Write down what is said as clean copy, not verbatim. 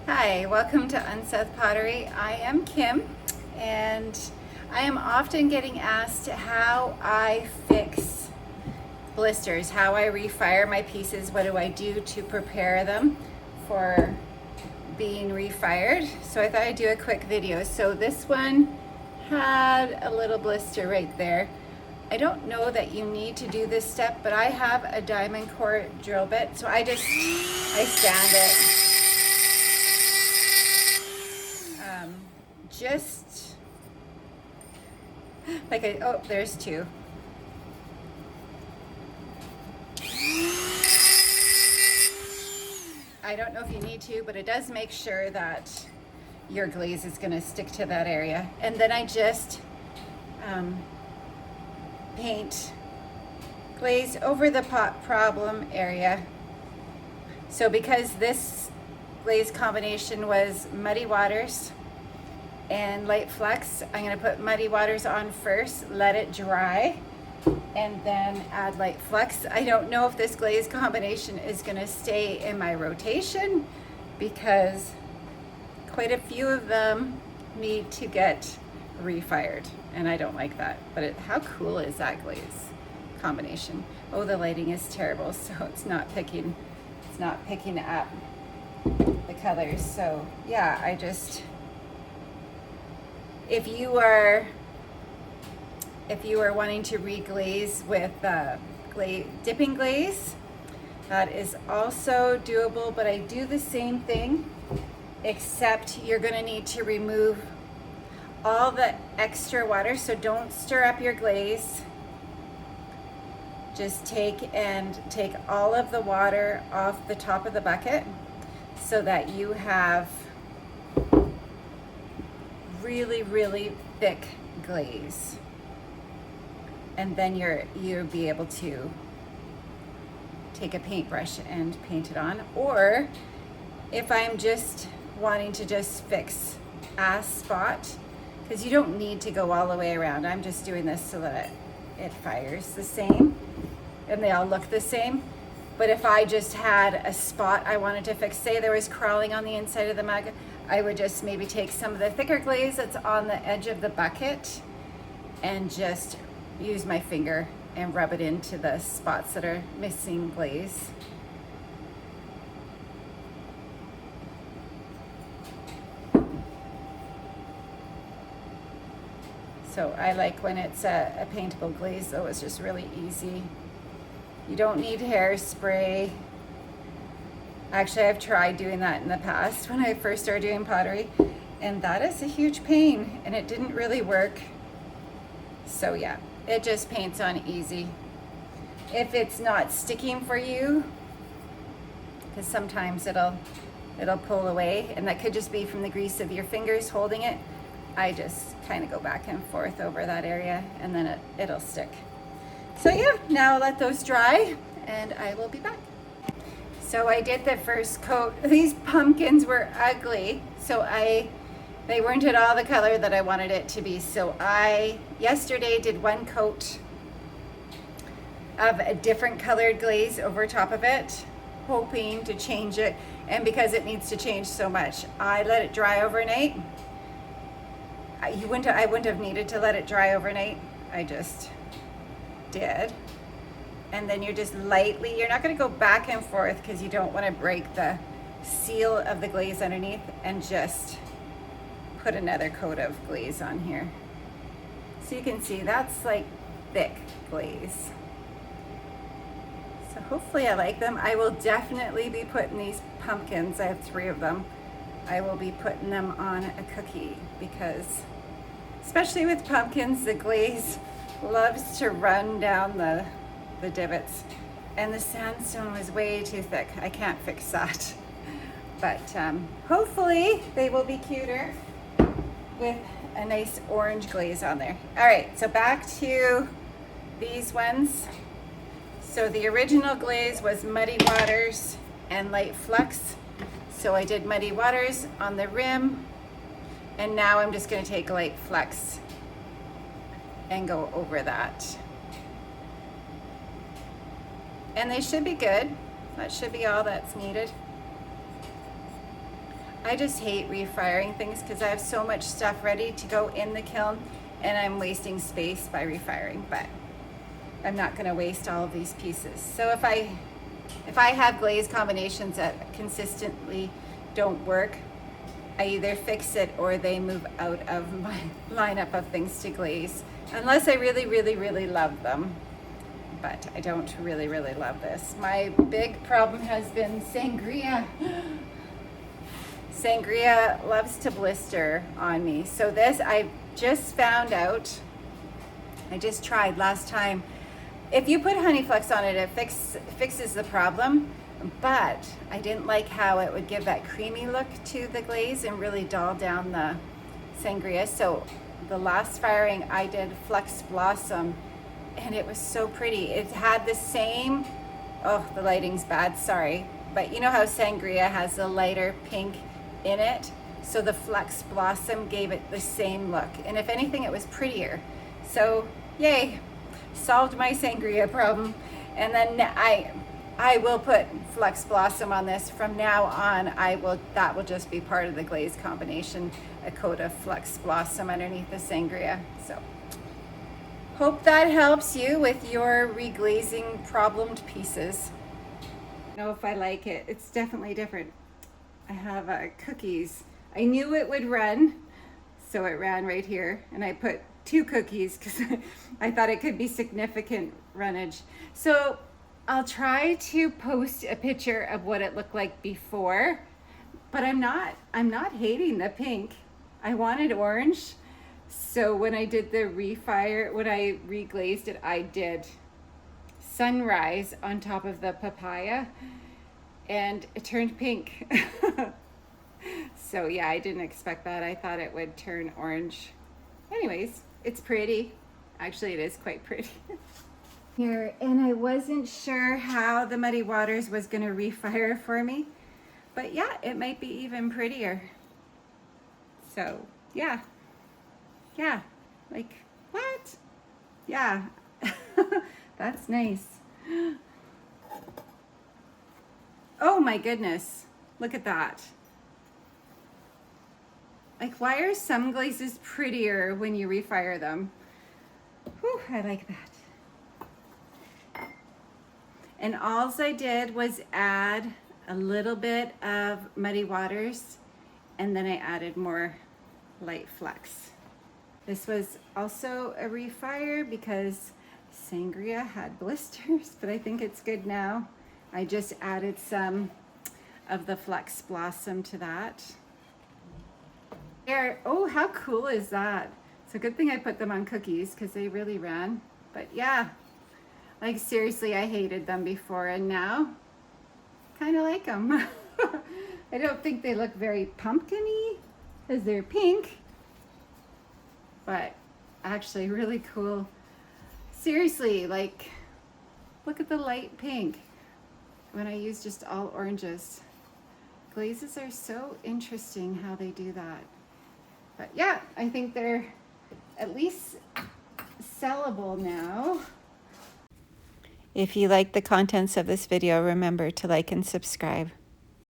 Hi, welcome to Unseth Pottery. I am Kim, and I am often getting asked how I fix blisters, how I refire my pieces, what do I do to prepare them for being refired. So I thought I'd do a quick video. So this one had a little blister right there. I don't know that you need to do this step, but I have a diamond core drill bit, so I sand it. Just like oh, there's two. I don't know if you need to, but it does make sure that your glaze is going to stick to that area. And then I just paint glaze over the pot problem area. So because this glaze combination was Muddy Waters and Light Flex, I'm going to put Muddy Waters on first, let it dry, and then add Light Flex. I don't know if this glaze combination is going to stay in my rotation because quite a few of them need to get refired, and I don't like that. But how cool is that glaze combination? Oh, the lighting is terrible, so it's not picking up the colors. So yeah, if you are wanting to reglaze with dipping glaze, that is also doable, but I do the same thing, except you're going to need to remove all the extra water. So don't stir up your glaze. Just take all of the water off the top of the bucket so that you have really, really thick glaze. And then you'll be able to take a paintbrush and paint it on. Or if I'm just wanting to just fix a spot, because you don't need to go all the way around. I'm just doing this so that it fires the same and they all look the same. But if I just had a spot I wanted to fix, say there was crawling on the inside of the mug, I would just maybe take some of the thicker glaze that's on the edge of the bucket and just use my finger and rub it into the spots that are missing glaze. So I like when it's a paintable glaze, though. It's just really easy. You don't need hairspray. Actually, I've tried doing that in the past when I first started doing pottery, and that is a huge pain, and it didn't really work. So yeah, it just paints on easy. If it's not sticking for you, because sometimes it'll pull away, and that could just be from the grease of your fingers holding it, I just kind of go back and forth over that area, and then it'll stick. So yeah, now let those dry, and I will be back. So I did the first coat. These pumpkins were ugly, so they weren't at all the color that I wanted it to be. So I yesterday did one coat of a different colored glaze over top of it, hoping to change it. And because it needs to change so much, I let it dry overnight. I wouldn't have needed to let it dry overnight. I just did. And then you're not going to go back and forth because you don't want to break the seal of the glaze underneath, and just put another coat of glaze on here. So you can see that's like thick glaze. So hopefully I like them. I will definitely be putting these pumpkins, I have 3 of them, I will be putting them on a cookie because, especially with pumpkins, the glaze loves to run down the divots, and the sandstone was way too thick. I can't fix that. But hopefully they will be cuter with a nice orange glaze on there. All right, so back to these ones. So the original glaze was Muddy Waters and Light Flex. So I did Muddy Waters on the rim, and now I'm just going to take Light Flex and go over that. And they should be good. That should be all that's needed. I just hate refiring things because I have so much stuff ready to go in the kiln and I'm wasting space by refiring, but I'm not going to waste all of these pieces. So if I have glaze combinations that consistently don't work, I either fix it or they move out of my lineup of things to glaze, unless I really, really, really love them. But I don't really, really love this. My big problem has been sangria. Sangria loves to blister on me. So this, I just found out, I just tried last time. If you put honey flux on it, it fixes the problem. But I didn't like how it would give that creamy look to the glaze and really dull down the sangria. So the last firing I did Flux Blossom, and it was so pretty. It had the same, oh, the lighting's bad, sorry. But you know how sangria has a lighter pink in it? So the Flux Blossom gave it the same look. And if anything, it was prettier. So yay, solved my sangria problem. And then I will put Flux Blossom on this. From now on, that will just be part of the glaze combination, a coat of Flux Blossom underneath the sangria. So hope that helps you with your reglazing problemed pieces. I don't know if I like it. It's definitely different. I have cookies. I knew it would run, so it ran right here. And I put 2 cookies because I thought it could be significant runnage. So I'll try to post a picture of what it looked like before, but I'm not hating the pink. I wanted orange. So when I did the when I reglazed it, I did sunrise on top of the papaya and it turned pink. So yeah, I didn't expect that. I thought it would turn orange. Anyways, it's pretty. Actually, it is quite pretty. Here, and I wasn't sure how the Muddy Waters was gonna refire for me, but yeah, it might be even prettier. So yeah, like what? Yeah, that's nice. Oh my goodness, look at that. Like, why are some glazes prettier when you refire them? Whew, I like that. And all I did was add a little bit of Muddy Waters, and then I added more light flux. This was also a refire because sangria had blisters, but I think it's good now. I just added some of the Flux Blossom to that. There, oh, how cool is that? It's a good thing I put them on cookies because they really ran. But yeah, like seriously, I hated them before and now kind of like them. I don't think they look very pumpkin-y because they're pink, but actually really cool. Seriously, like, look at the light pink when I use just all oranges. Glazes are so interesting how they do that. But yeah, I think they're at least sellable now. If you like the contents of this video, remember to like and subscribe.